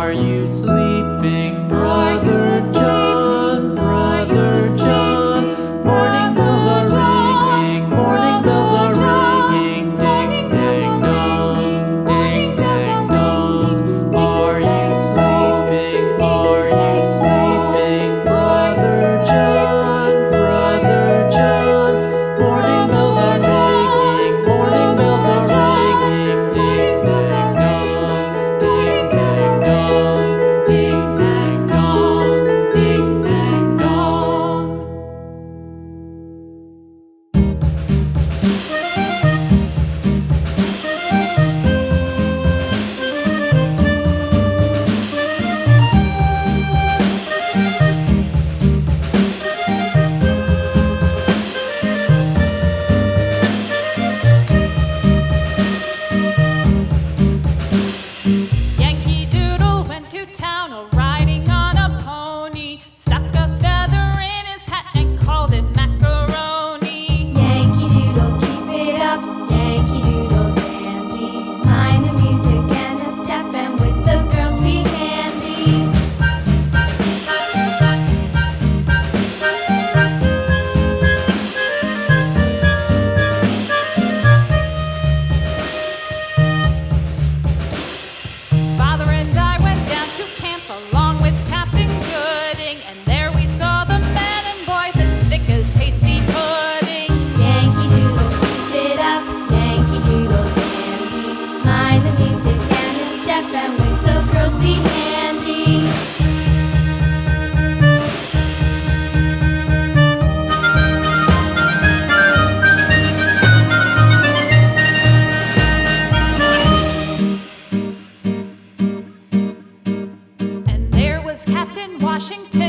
Are you sleeping, Brother John? Brother John. Morning bells are ringing, morning bells are ringing. Ding, ding, dong, ding, ding, dong. Are you sleeping? Are you sleeping, Brother John? Brother John. Morning bells are ringing, morning bells are ringing. Ding, ding, dong, ding, ding, dong, ding, ding, dong, ding, ding, dong. Yankee Doodle went to town riding on a pony, stuck a feather in his hat and called it macaroni. Yankee Doodle, keep it up, Yankee Doodle dandy. Mind the music and the step, and with the girls be handy. Father and I went down to camp along with Captain Gooding, and there we saw the men and boys as thick as hasty pudding. Yankee Doodle, keep it up, Yankee Doodle dandy. Mind the music and the step, and with the girls be handy. And there was Captain Washington